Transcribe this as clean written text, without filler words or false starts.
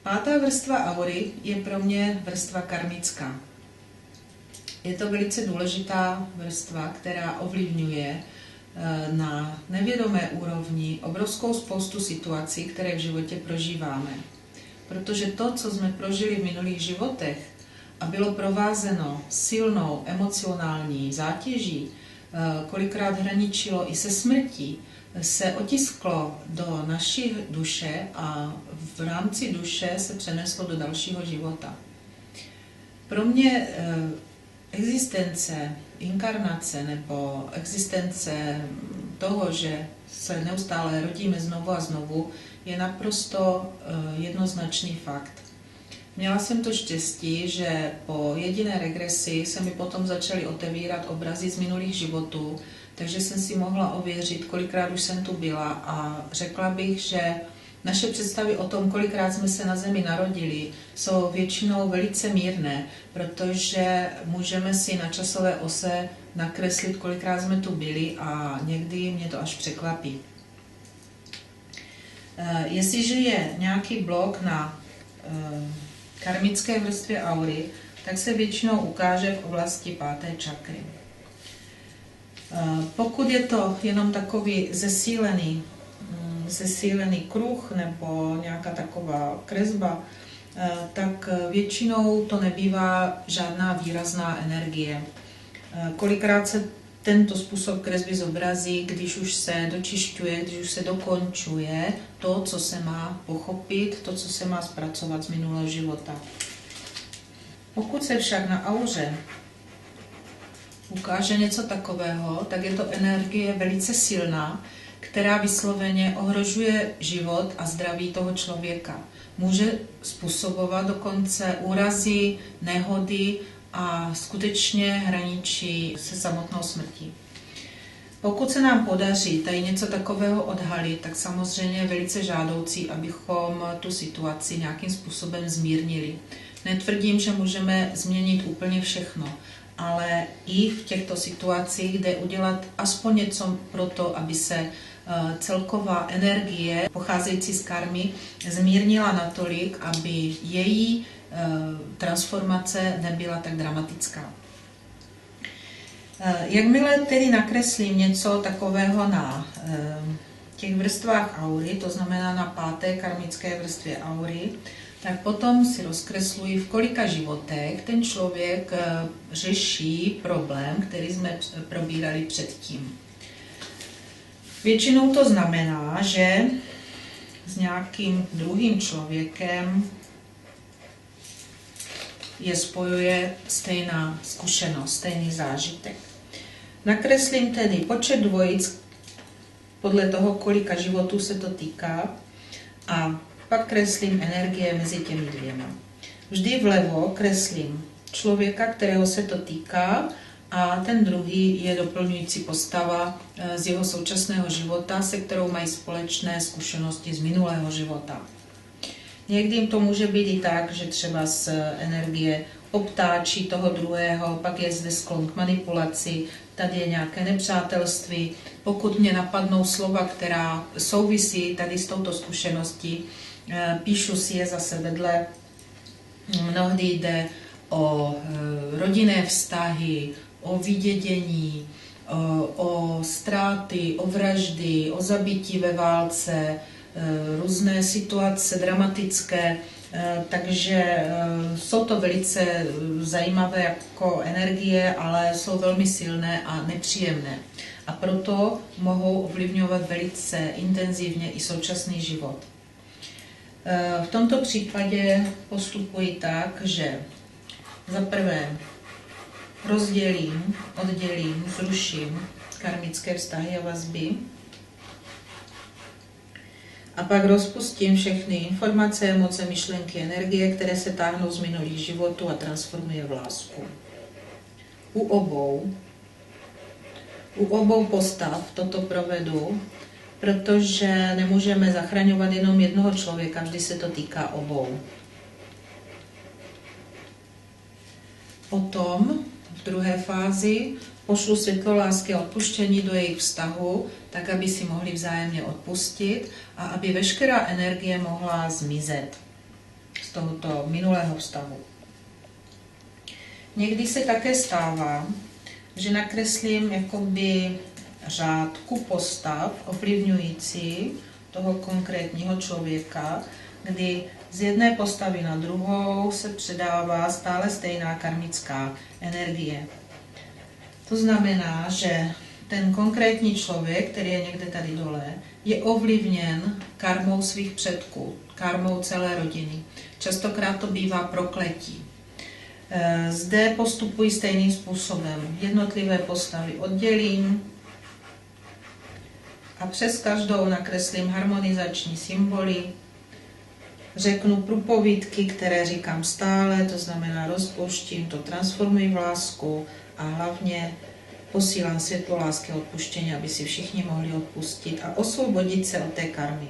Pátá vrstva aury je pro mě vrstva karmická. Je to velice důležitá vrstva, která ovlivňuje na nevědomé úrovni obrovskou spoustu situací, které v životě prožíváme. Protože to, co jsme prožili v minulých životech a bylo provázeno silnou emocionální zátěží, kolikrát hraničilo i se smrtí, se otisklo do naší duše a v rámci duše se přeneslo do dalšího života. Pro mě existence, inkarnace nebo existence toho, že se neustále rodíme znovu a znovu, je naprosto jednoznačný fakt. Měla jsem to štěstí, že po jediné regresi se mi potom začaly otevírat obrazy z minulých životů, takže jsem si mohla ověřit, kolikrát už jsem tu byla a řekla bych, že naše představy o tom, kolikrát jsme se na Zemi narodili, jsou většinou velice mírné, protože můžeme si na časové ose nakreslit, kolikrát jsme tu byli a někdy mě to až překvapí. Jestliže je nějaký blok na karmické vrstvě aury, tak se většinou ukáže v oblasti páté čakry. Pokud je to jenom takový zesílený kruh nebo nějaká taková kresba, tak většinou to nebývá žádná výrazná energie. Kolikrát se tento způsob kresby zobrazí, když už se dočišťuje, když už se dokončuje to, co se má pochopit, to, co se má zpracovat z minulého života. Pokud se však na auře ukáže něco takového, tak je to energie velice silná, která vysloveně ohrožuje život a zdraví toho člověka. Může způsobovat dokonce úrazy, nehody a skutečně hraničí se samotnou smrtí. Pokud se nám podaří tady něco takového odhalit, tak samozřejmě je velice žádoucí, abychom tu situaci nějakým způsobem zmírnili. Netvrdím, že můžeme změnit úplně všechno, ale i v těchto situacích jde udělat aspoň něco pro to, aby se celková energie pocházející z karmy zmírnila natolik, aby její transformace nebyla tak dramatická. Jakmile tedy nakreslím něco takového na těch vrstvách aury, to znamená na páté karmické vrstvě aury, tak potom si rozkresluji, v kolika životech ten člověk řeší problém, který jsme probírali předtím. Většinou to znamená, že s nějakým druhým člověkem je spojuje stejná zkušenost, stejný zážitek. Nakreslím tedy počet dvojic podle toho, kolika životů se to týká a pak kreslím energie mezi těmi dvěma. Vždy vlevo kreslím člověka, kterého se to týká, a ten druhý je doplňující postava z jeho současného života, se kterou mají společné zkušenosti z minulého života. Někdy to může být i tak, že třeba z energie obtáčí toho druhého, pak je zde sklon k manipulaci, tady je nějaké nepřátelství. Pokud mě napadnou slova, která souvisí tady s touto zkušeností, píšu si je zase vedle. Mnohdy jde o rodinné vztahy, o vydědění, o ztráty, o vraždy, o zabití ve válce, různé situace dramatické, takže jsou to velice zajímavé jako energie, ale jsou velmi silné a nepříjemné. A proto mohou ovlivňovat velice intenzivně i současný život. V tomto případě postupuji tak, že za prvé rozdělím, oddělím, zruším karmické vztahy a vazby a pak rozpustím všechny informace, emoce, myšlenky, energie, které se táhnou z minulých životů a transformuje v lásku. U obou postav toto provedu, protože nemůžeme zachraňovat jenom jednoho člověka, vždy se to týká obou. Potom v druhé fázi pošlu světlo lásky a odpuštění do jejich vztahu, tak aby si mohli vzájemně odpustit a aby veškerá energie mohla zmizet. z tohoto minulého vztahu. Někdy se také stává, že nakreslím jakoby řádku postav ovlivňující toho konkrétního člověka, kdy z jedné postavy na druhou se předává stále stejná karmická energie. To znamená, že ten konkrétní člověk, který je někde tady dole, je ovlivněn karmou svých předků, karmou celé rodiny. Častokrát to bývá prokletí. Zde postupují stejným způsobem. Jednotlivé postavy oddělím a přes každou nakreslím harmonizační symboly. Řeknu průpovídky, které říkám stále, to znamená rozpouštím, to transformuji v lásku a hlavně posílám světlo lásky a odpuštění, aby si všichni mohli odpustit a osvobodit se od té karmy.